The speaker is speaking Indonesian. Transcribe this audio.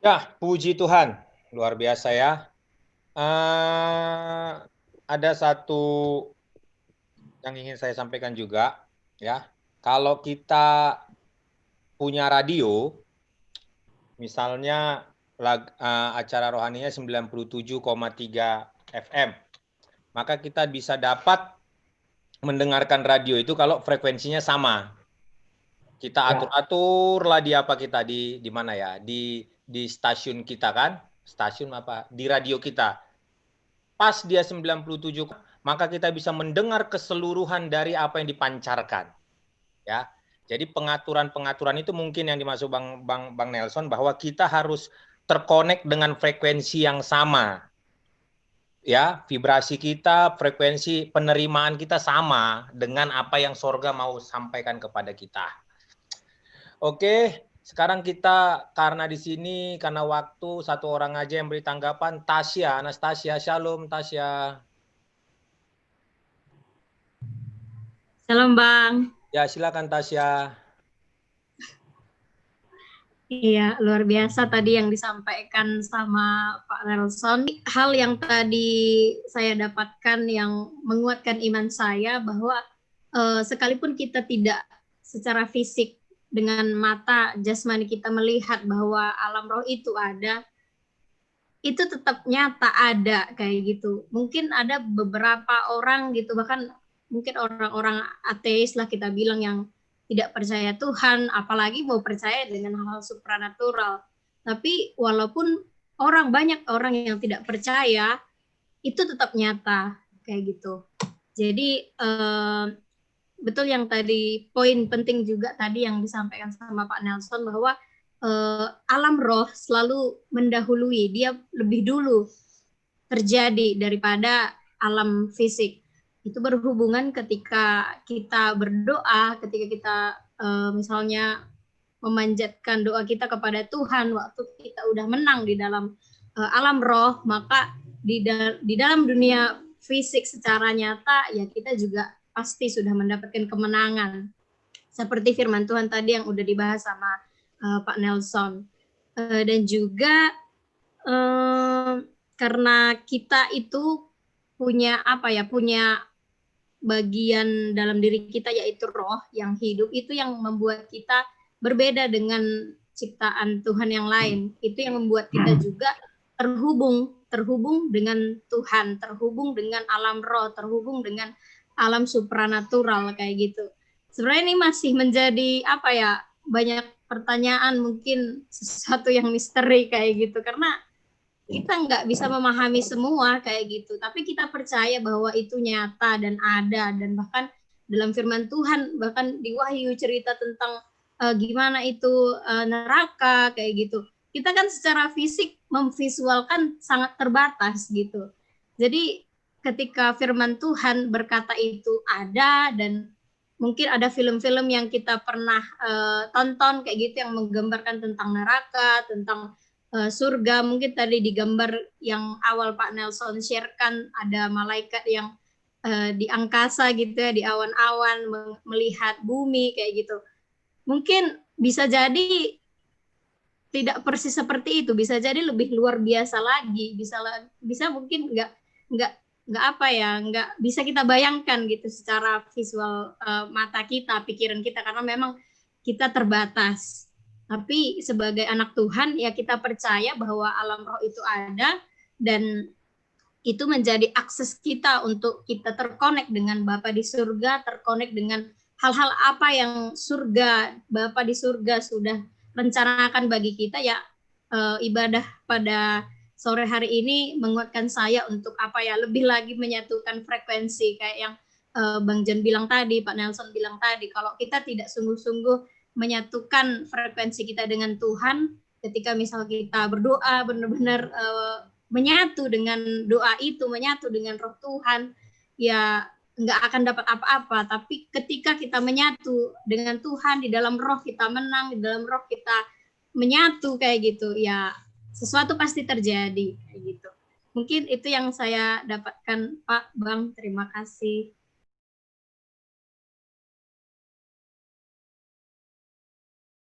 Ya, puji Tuhan, luar biasa ya. Ada satu yang ingin saya sampaikan juga, ya. Kalau kita punya radio, misalnya acara rohaninya 97,3 FM, maka kita bisa dapat mendengarkan radio itu kalau frekuensinya sama. Kita atur-aturlah di apa kita di mana ya? Di stasiun kita kan? Stasiun apa? Di radio kita. Pas dia 97, maka kita bisa mendengar keseluruhan dari apa yang dipancarkan. Ya. Jadi pengaturan-pengaturan itu mungkin yang dimaksud Bang Nelson, bahwa kita harus terkonek dengan frekuensi yang sama. Ya, vibrasi kita, frekuensi penerimaan kita sama dengan apa yang sorga mau sampaikan kepada kita. Oke, sekarang kita karena di sini karena waktu satu orang aja yang beri tanggapan. Tasya, Anastasia, Shalom Tasya. Shalom Bang. Ya, silakan Tasya. Iya, luar biasa tadi yang disampaikan sama Pak Nelson. Hal yang tadi saya dapatkan yang menguatkan iman saya bahwa sekalipun kita tidak secara fisik dengan mata jasmani kita melihat bahwa alam roh itu ada, itu tetap nyata ada kayak gitu. Mungkin ada beberapa orang gitu, bahkan mungkin orang-orang ateis lah kita bilang yang tidak percaya Tuhan, apalagi mau percaya dengan hal-hal supranatural. Tapi walaupun banyak orang yang tidak percaya, itu tetap nyata kayak gitu. Jadi betul yang tadi poin penting juga tadi yang disampaikan sama Pak Nelson bahwa alam roh selalu mendahului, dia lebih dulu terjadi daripada alam fisik. Itu berhubungan ketika kita berdoa, ketika kita misalnya memanjatkan doa kita kepada Tuhan, waktu kita udah menang di dalam alam roh, maka di dalam dunia fisik secara nyata, ya kita juga pasti sudah mendapatkan kemenangan. Seperti firman Tuhan tadi yang udah dibahas sama Pak Nelson. Dan juga karena kita itu punya punya bagian dalam diri kita yaitu roh yang hidup, itu yang membuat kita berbeda dengan ciptaan Tuhan yang lain. Itu yang membuat kita juga terhubung dengan Tuhan, terhubung dengan alam roh, terhubung dengan alam supranatural kayak gitu. Sebenarnya ini masih menjadi banyak pertanyaan, mungkin sesuatu yang misteri kayak gitu, karena kita nggak bisa memahami semua kayak gitu, tapi kita percaya bahwa itu nyata dan ada, dan bahkan dalam firman Tuhan, bahkan di Wahyu cerita tentang gimana itu neraka kayak gitu. Kita kan secara fisik memvisualkan sangat terbatas gitu. Jadi ketika firman Tuhan berkata itu ada, dan mungkin ada film-film yang kita pernah tonton kayak gitu yang menggambarkan tentang neraka, tentang surga. Mungkin tadi di gambar yang awal Pak Nelson sharekan, ada malaikat yang di angkasa gitu ya, di awan-awan melihat bumi kayak gitu. Mungkin bisa jadi tidak persis seperti itu, bisa jadi lebih luar biasa lagi, bisa mungkin nggak bisa kita bayangkan gitu secara visual mata kita, pikiran kita, karena memang kita terbatas. Tapi sebagai anak Tuhan ya kita percaya bahwa alam roh itu ada, dan itu menjadi akses kita untuk kita terkonek dengan Bapa di surga, terkonek dengan hal-hal apa yang Bapa di surga sudah rencanakan bagi kita ya. Ibadah pada sore hari ini menguatkan saya untuk lebih lagi menyatukan frekuensi kayak yang Bang Jan bilang tadi, Pak Nelson bilang tadi, kalau kita tidak sungguh-sungguh menyatukan frekuensi kita dengan Tuhan, ketika misal kita berdoa benar-benar menyatu dengan doa itu, menyatu dengan roh Tuhan, ya nggak akan dapat apa-apa. Tapi ketika kita menyatu dengan Tuhan, di dalam roh kita menang, di dalam roh kita menyatu kayak gitu, ya sesuatu pasti terjadi kayak gitu. Mungkin itu yang saya dapatkan, Pak, Bang. Terima kasih.